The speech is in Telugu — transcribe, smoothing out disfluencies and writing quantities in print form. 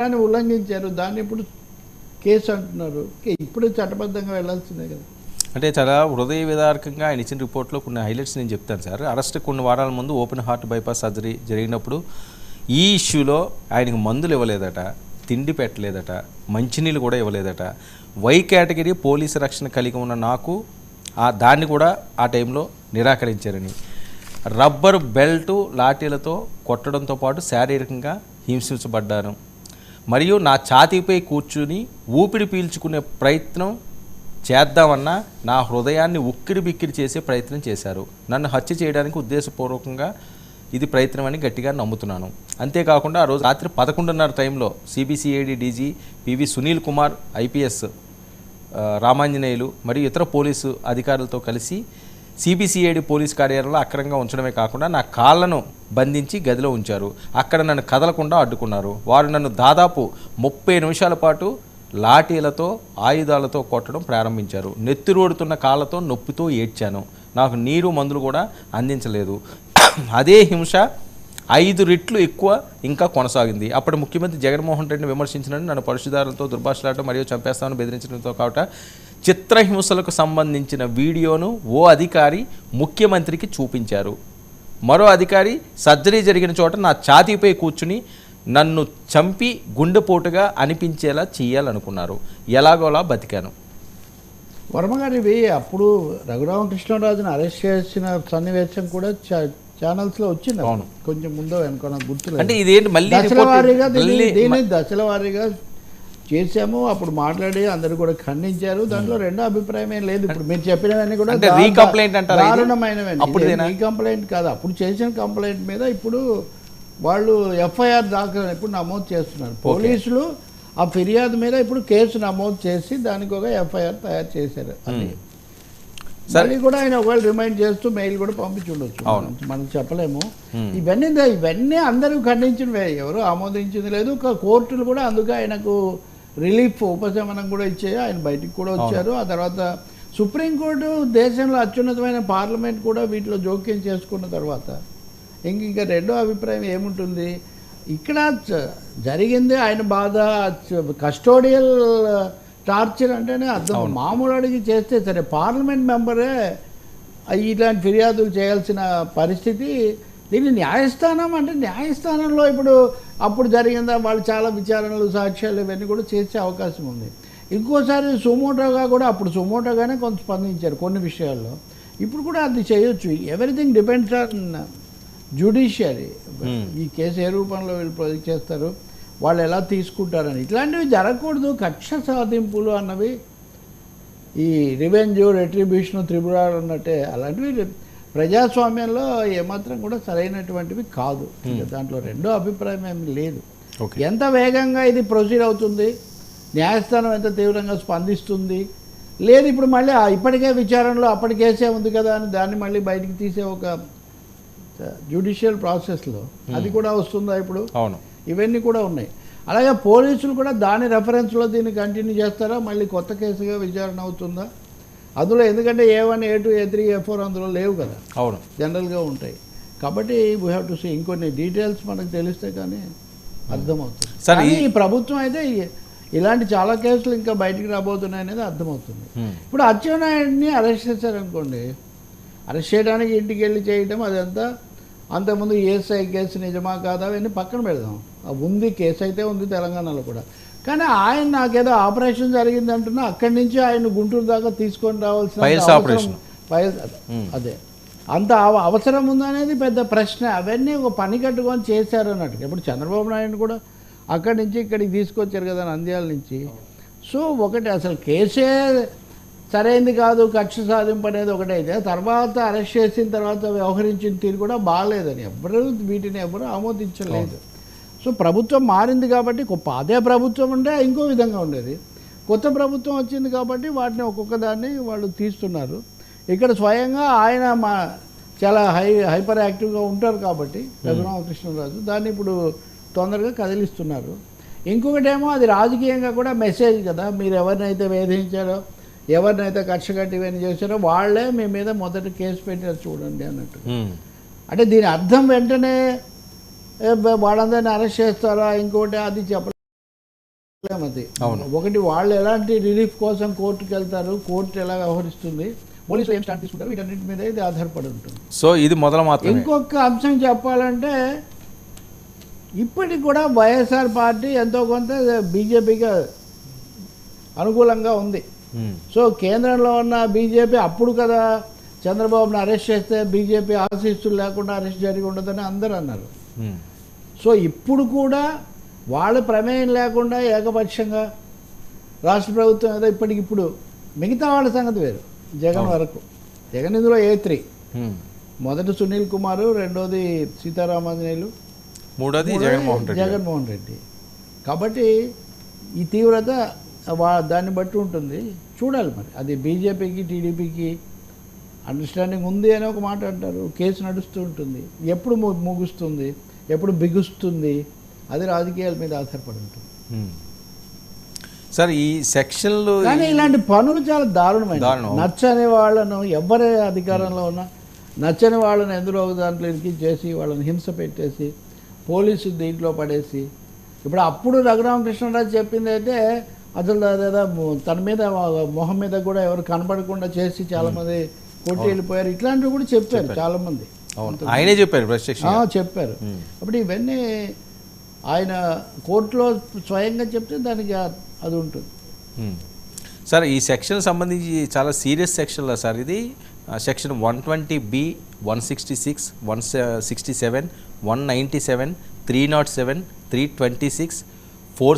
దాన్ని ఉల్లంఘించారు, దాన్ని ఇప్పుడు కేసు అంటున్నారు. ఇప్పుడు చట్టబద్ధంగా వెళ్ళాల్సిందే కదా. అంటే చాలా హృదయ విదారకంగా ఆయన ఇచ్చిన రిపోర్ట్లో కొన్ని హైలైట్స్ నేను చెప్తాను సార్. అరెస్ట్ కొన్ని వారాల ముందు ఓపెన్ హార్ట్ బైపాస్ సర్జరీ జరిగినప్పుడు ఈ ఇష్యూలో ఆయనకు మందులు ఇవ్వలేదట, తిండి పెట్టలేదట, మంచినీళ్ళు కూడా ఇవ్వలేదట. వై కేటగిరీ పోలీసు రక్షణ కలిగి ఉన్న నాకు దాన్ని కూడా ఆ టైంలో నిరాకరించారని, రబ్బర్ బెల్టు లాఠీలతో కొట్టడంతో పాటు శారీరకంగా హింసించబడ్డాను, మరియు నా ఛాతీపై కూర్చుని ఊపిరి పీల్చుకునే ప్రయత్నం చేద్దామన్నా నా హృదయాన్ని ఉక్కిరి బిక్కిరి చేసే ప్రయత్నం చేశారు. నన్ను హత్య చేయడానికి ఉద్దేశపూర్వకంగా ఇది ప్రయత్నం అని గట్టిగా నమ్ముతున్నాను. అంతేకాకుండా ఆ రోజు రాత్రి 11:30 టైంలో CBCID DG PV Sunil Kumar, IPS Ramanjaneyulu మరియు ఇతర పోలీసు అధికారులతో కలిసి సిబిసిఐడి పోలీస్ కార్యాలయంలో అక్రమంగా ఉంచడమే కాకుండా నా కాళ్లను బంధించి గదిలో ఉంచారు. అక్కడ నన్ను కదలకుండా అడ్డుకున్నారు. వారు నన్ను దాదాపు 30 నిమిషాల పాటు లాఠీలతో ఆయుధాలతో కొట్టడం ప్రారంభించారు. నెత్తిరోడుతున్న కాళ్ళతో నొప్పితో ఏడ్చాను. నాకు నీరు మందులు కూడా అందించలేదు. అదే హింస 5 రెట్లు ఎక్కువ ఇంకా కొనసాగింది. అప్పటి ముఖ్యమంత్రి జగన్మోహన్ రెడ్డిని విమర్శించినట్టు నన్ను పరుషుదారులతో దుర్భాషలాడటం మరియు చంపేస్తామని బెదిరించడంతో కావట చిత్రహింసలకు సంబంధించిన వీడియోను ఓ అధికారి ముఖ్యమంత్రికి చూపించారు. మరో అధికారి సర్జరీ జరిగిన చోట నా ఛాతీపై కూర్చుని నన్ను చంపి గుండెపోటుగా అనిపించేలా చేయాలనుకున్నారు. ఎలాగోలా బతికాను. వర్మగారివి అప్పుడు రఘురామకృష్ణరాజును అరెస్ట్ చేసిన సన్నివేశం కూడా ఛానల్స్లో వచ్చింది. అవును, కొంచెం ముందో వెనుక గుర్తులేదు. అంటే ఇదేంటి మళ్ళీ దశల వారీగా చేశాము. అప్పుడు మాట్లాడి అందరూ కూడా ఖండించారు. దాంట్లో రెండో అభిప్రాయం ఏం లేదు. ఇప్పుడు మీరు చెప్పినవన్నీ కూడా దారుణమైనవి. రీకంప్లైంట్ కాదు, అప్పుడు చేసిన కంప్లైంట్ మీద ఇప్పుడు వాళ్ళు ఎఫ్ఐఆర్ దాఖలు ఇప్పుడు నమోదు చేస్తున్నారు. పోలీసులు ఆ ఫిర్యాదు మీద ఇప్పుడు కేసు నమోదు చేసి దానికి ఒక ఎఫ్ఐఆర్ తయారు చేశారు. అది కూడా ఆయన ఒకవేళ రిమైండ్ చేస్తూ మెయిల్ కూడా పంపించి ఉండొచ్చు, మనం చెప్పలేము. ఇవన్నీ అందరూ ఖండించినవే, ఎవరు ఆమోదించింది లేదు. కోర్టులు కూడా అందుకే ఆయనకు రిలీఫ్ ఉపశమనం కూడా ఇచ్చాయి. ఆయన బయటికి కూడా వచ్చారు. ఆ తర్వాత సుప్రీంకోర్టు దేశంలో అత్యున్నతమైన పార్లమెంట్ కూడా వీటిలో జోక్యం చేసుకున్న తర్వాత ఇంకా రెండో అభిప్రాయం ఏముంటుంది? ఇక్కడ జరిగింది ఆయన బాధ. కస్టోడియల్ టార్చర్ అంటేనే అర్థం. మామూలు అడిగి చేస్తే సరే, పార్లమెంట్ మెంబరే ఇలాంటి ఫిర్యాదులు చేయాల్సిన పరిస్థితి. దీన్ని న్యాయస్థానం అంటే న్యాయస్థానంలో ఇప్పుడు అప్పుడు జరిగిందా, వాళ్ళు చాలా విచారణలు, సాక్ష్యాలు ఇవన్నీ కూడా చేసే అవకాశం ఉంది. ఇంకోసారి సుమోటోగా కూడా, అప్పుడు సుమోటోగానే కొంత స్పందించారు కొన్ని విషయాల్లో. ఇప్పుడు కూడా అది చేయొచ్చు. Everything depends on judiciary. ఈ కేసు ఏ రూపంలో వీళ్ళు ప్రొజెక్ట్ చేస్తారు, వాళ్ళు ఎలా తీసుకుంటారని. ఇట్లాంటివి జరగకూడదు. కక్ష సాధింపులు అన్నవి ఈ రివెంజ్, రెట్రిబ్యూషన్, త్రిపురాలు అన్నట్టే అలాంటివి ప్రజాస్వామ్యంలో ఏమాత్రం కూడా సరైనటువంటివి కాదు. దాంట్లో రెండో అభిప్రాయం ఏమి లేదు. ఎంత వేగంగా ఇది ప్రొసీడ్ అవుతుంది, న్యాయస్థానం ఎంత తీవ్రంగా స్పందిస్తుంది లేదు. ఇప్పుడు మళ్ళీ ఇప్పటికే విచారణలో అప్పటి కేసే ఉంది కదా అని దాన్ని మళ్ళీ బయటికి తీసే ఒక జ్యుడిషియల్ ప్రాసెస్లో అది కూడా వస్తుందా ఇప్పుడు? అవును, ఇవన్నీ కూడా ఉన్నాయి. అలాగే పోలీసులు కూడా దాని రెఫరెన్స్లో దీన్ని కంటిన్యూ చేస్తారా, మళ్ళీ కొత్త కేసుగా విచారణ అవుతుందా అందులో? ఎందుకంటే A1, A2, A3, A4 అందులో లేవు కదా. అవును, జనరల్గా ఉంటాయి. కాబట్టి వీ హ్యావ్ టు సీ. ఇంకొన్ని డీటెయిల్స్ మనకు తెలిస్తే కానీ అర్థమవుతుంది. సరే, ఈ ప్రభుత్వం అయితే ఇలాంటి చాలా కేసులు ఇంకా బయటికి రాబోతున్నాయి అనేది అర్థమవుతుంది. ఇప్పుడు అచ్చెన్నాయుడిని అరెస్ట్ చేశారనుకోండి, అరెస్ట్ చేయడానికి ఇంటికి వెళ్ళి చేయటం అదంతా. అంతకుముందు ESI కేసు నిజమా కాదా అవన్నీ పక్కన పెడదాం. ఉంది, కేసు అయితే ఉంది తెలంగాణలో కూడా. కానీ ఆయన నాకేదో ఆపరేషన్ జరిగింది అంటున్నా, అక్కడి నుంచి ఆయన గుంటూరు దాకా తీసుకొని రావాల్సిన అదే అంత అవసరం ఉందనేది పెద్ద ప్రశ్న. అవన్నీ ఒక పని కట్టుకొని చేశారు అన్నట్టు. ఇప్పుడు చంద్రబాబు నాయుడు కూడా అక్కడి నుంచి ఇక్కడికి తీసుకొచ్చారు కదా, నంద్యాల నుంచి. సో ఒకటి అసలు కేసే సరైనది కాదు, కక్ష సాధింపు అనేది ఒకటైతే, తర్వాత అరెస్ట్ చేసిన తర్వాత వ్యవహరించిన తీరు కూడా బాగాలేదని వీటిని ఎవరు ఆమోదించలేదు. సో ప్రభుత్వం మారింది కాబట్టి, అదే ప్రభుత్వం ఉంటే ఇంకో విధంగా ఉండేది. కొత్త ప్రభుత్వం వచ్చింది కాబట్టి వాటిని ఒక్కొక్క దాన్ని వాళ్ళు తీస్తున్నారు. ఇక్కడ స్వయంగా ఆయన చాలా హైపర్ యాక్టివ్గా ఉంటారు కాబట్టి రఘురామకృష్ణరాజు దాన్ని ఇప్పుడు తొందరగా కదిలిస్తున్నారు. ఇంకొకటేమో అది రాజకీయంగా కూడా మెసేజ్ కదా, మీరు ఎవరినైతే వేధించారో, ఎవరినైతే కక్ష కట్టి ఇవన్నీ చేశారో వాళ్ళే మీ మీద మొదటి కేసు పెట్టారు చూడండి అన్నట్టు. అంటే దీని అర్థం వెంటనే వాళ్ళందరినీ అరెస్ట్ చేస్తారా ఇంకోటి అది చెప్పలేదు. అది ఒకటి వాళ్ళు ఎలాంటి రిలీఫ్ కోసం కోర్టుకు వెళ్తారు, కోర్టు ఎలా వ్యవహరిస్తుంది, పోలీసులు ఏం స్టాండ్ తీసుకుంటారు, వీటన్నిటి మీద ఇది ఆధారపడి ఉంటుంది. సో ఇది మొదలు మాత్రం. ఇంకొక అంశం చెప్పాలంటే ఇప్పటికి కూడా వైఎస్ఆర్ పార్టీ ఎంతో కొంత బీజేపీకి అనుకూలంగా ఉంది. సో కేంద్రంలో ఉన్న బీజేపీ అప్పుడు కదా చంద్రబాబును అరెస్ట్ చేస్తే బీజేపీ ఆశీస్సులు లేకుండా అరెస్ట్ జరిగి ఉండదని అందరూ అన్నారు. సో ఇప్పుడు కూడా వాళ్ళ ప్రమేయం లేకుండా ఏకపక్షంగా రాష్ట్ర ప్రభుత్వం ఏదో ఇప్పటికిప్పుడు, మిగతా వాళ్ళ సంగతి వేరు. జగన్ వరకు, జగన్ ఇందులో A3, మొదటి సునీల్ కుమార్, రెండోది సీతారామాంజనేయులు, మూడోది జగన్మోహన్ రెడ్డి. కాబట్టి ఈ తీవ్రత దాన్ని బట్టి ఉంటుంది. చూడాలి మరి అది బీజేపీకి టీడీపీకి అండర్స్టాండింగ్ ఉంది అని ఒక మాట అంటారు. కేసు నడుస్తూ ఉంటుంది, ఎప్పుడు ముగుస్తుంది, ఎప్పుడు బిగుస్తుంది, అది రాజకీయాల మీద ఆధారపడి ఉంటుంది. సార్ ఈ సెక్షన్లు కానీ ఇలాంటి పనులు చాలా దారుణమైన, నచ్చని వాళ్ళను ఎవరే అధికారంలో ఉన్నా నచ్చని వాళ్ళని ఎందులో ఒక దాంట్లో ఇరికించేసి వాళ్ళని హింస పెట్టేసి పోలీసు దీంట్లో పడేసి, ఇప్పుడు అప్పుడు రఘురామకృష్ణరాజు చెప్పింది అయితే అసలు అదేదో తన మీద మొహం మీద కూడా ఎవరు కనపడకుండా చేసి చాలామంది కొట్టి వెళ్ళిపోయారు. ఇట్లాంటివి కూడా చెప్పారు చాలామంది, ఆయనే చెప్పారు, చెప్పారు. అప్పుడు ఇవన్నీ ఆయన కోర్టులో స్వయంగా చెప్తే దానికి అది ఉంటుంది. సార్ ఈ సెక్షన్ సంబంధించి చాలా సీరియస్ సెక్షన్లో సార్ ఇది సెక్షన్ 120B, 166, 167, 197, 307, 326,